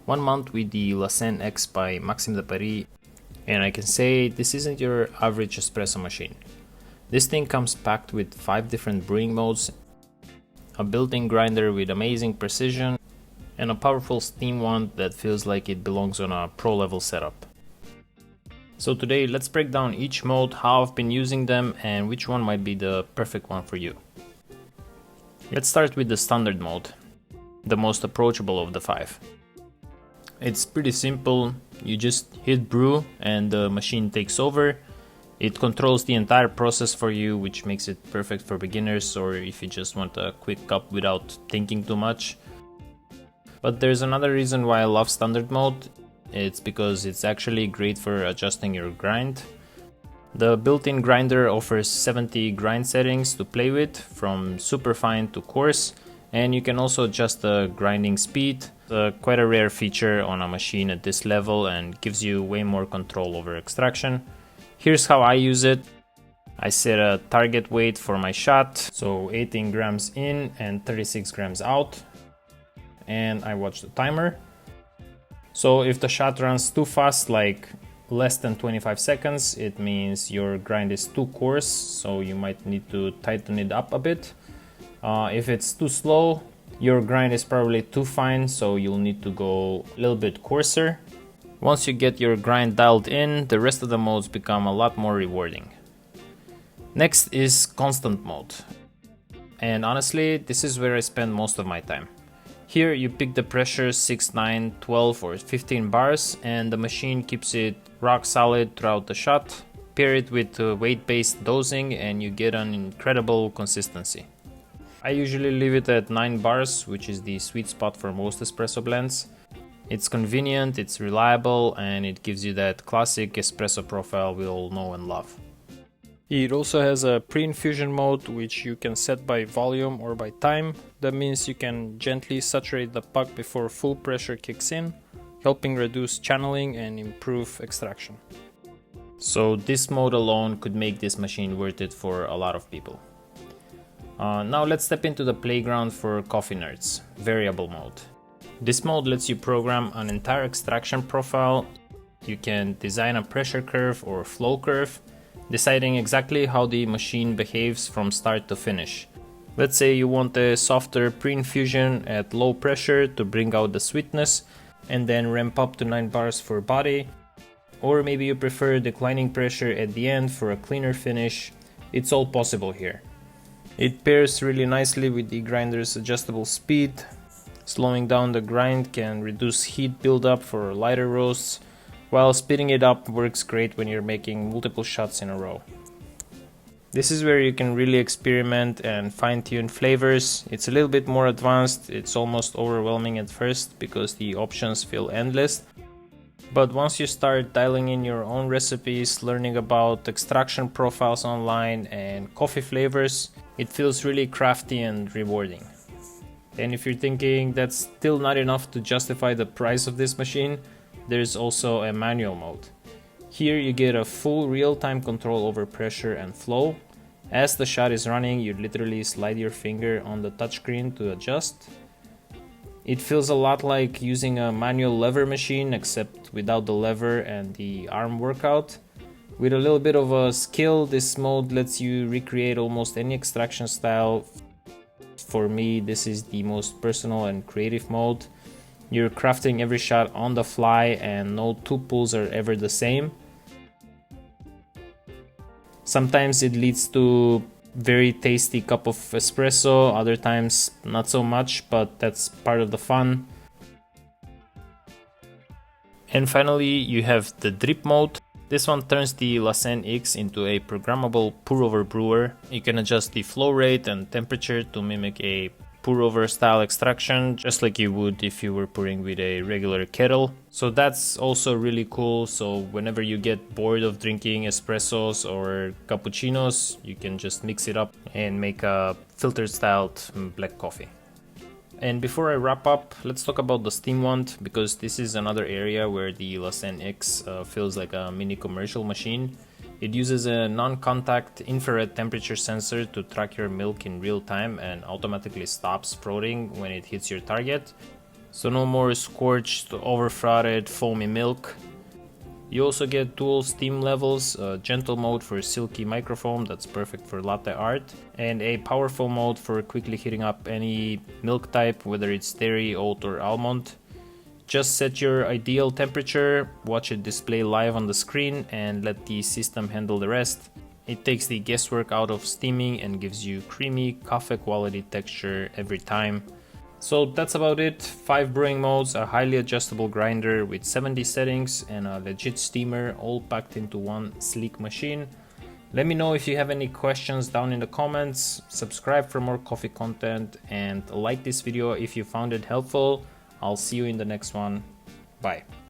1 month with the Seine X by Maxime de Paris, and I can say this isn't your average espresso machine. This thing comes packed with 5 different brewing modes, a built-in grinder with amazing precision, and a powerful steam wand that feels like it belongs on a pro level setup. So today let's break down each mode, how I've been using them, and which one might be the perfect one for you. Let's start with the standard mode, the most approachable of the 5. It's pretty simple, you just hit brew and the machine takes over. It controls the entire process for you, which makes it perfect for beginners or if you just want a quick cup without thinking too much. But there's another reason why I love standard mode. It's because it's actually great for adjusting your grind. The built-in grinder offers 70 grind settings to play with, from super fine to coarse, and you can also adjust the grinding speed. Quite a rare feature on a machine at this level and gives you way more control over extraction. Here's how I use it. I set a target weight for my shot, so 18 grams in and 36 grams out, and I watch the timer. So if the shot runs too fast, like less than 25 seconds, it means your grind is too coarse, so you might need to tighten it up a bit. If it's too slow, your grind is probably too fine, so you'll need to go a little bit coarser. Once you get your grind dialed in, the rest of the modes become a lot more rewarding. Next is constant mode. And honestly, this is where I spend most of my time. Here you pick the pressure 6, 9, 12 or 15 bars and the machine keeps it rock solid throughout the shot. Pair it with weight-based dosing and you get an incredible consistency. I usually leave it at 9 bars, which is the sweet spot for most espresso blends. It's convenient, it's reliable, and it gives you that classic espresso profile we all know and love. It also has a pre-infusion mode, which you can set by volume or by time. That means you can gently saturate the puck before full pressure kicks in, helping reduce channeling and improve extraction. So this mode alone could make this machine worth it for a lot of people. Now let's step into the playground for coffee nerds, variable mode. This mode lets you program an entire extraction profile. You can design a pressure curve or flow curve, deciding exactly how the machine behaves from start to finish. Let's say you want a softer pre-infusion at low pressure to bring out the sweetness and then ramp up to 9 bars for body. Or maybe you prefer declining pressure at the end for a cleaner finish. It's all possible here. It pairs really nicely with the grinder's adjustable speed. Slowing down the grind can reduce heat buildup for lighter roasts, while speeding it up works great when you're making multiple shots in a row. This is where you can really experiment and fine-tune flavors. It's a little bit more advanced, it's almost overwhelming at first because the options feel endless. But once you start dialing in your own recipes, learning about extraction profiles online and coffee flavors, it feels really crafty and rewarding. And if you're thinking that's still not enough to justify the price of this machine, there's also a manual mode. Here you get a full real-time control over pressure and flow. As the shot is running, you literally slide your finger on the touchscreen to adjust. It feels a lot like using a manual lever machine, except without the lever and the arm workout. With a little bit of a skill, this mode lets you recreate almost any extraction style. For me, this is the most personal and creative mode. You're crafting every shot on the fly and no two pulls are ever the same. Sometimes it leads to very tasty cup of espresso, other times not so much, but that's part of the fun. And finally, you have the drip mode. This one turns the Seine X into a programmable pour-over brewer. You can adjust the flow rate and temperature to mimic a pour-over style extraction, just like you would if you were pouring with a regular kettle. So that's also really cool. So whenever you get bored of drinking espressos or cappuccinos, you can just mix it up and make a filtered styled black coffee. And before I wrap up, let's talk about the steam wand, because this is another area where the Seine X feels like a mini commercial machine. It uses a non-contact infrared temperature sensor to track your milk in real time and automatically stops frothing when it hits your target. So no more scorched, over-frothed, foamy milk. You also get dual steam levels, a gentle mode for silky microfoam that's perfect for latte art, and a powerful mode for quickly heating up any milk type, whether it's dairy, oat or almond. Just set your ideal temperature, watch it display live on the screen, and let the system handle the rest. It takes the guesswork out of steaming and gives you creamy, coffee quality texture every time. So that's about it. 5 brewing modes, a highly adjustable grinder with 70 settings, and a legit steamer, all packed into one sleek machine. Let me know if you have any questions down in the comments, subscribe for more coffee content, and like this video if you found it helpful. I'll see you in the next one. Bye.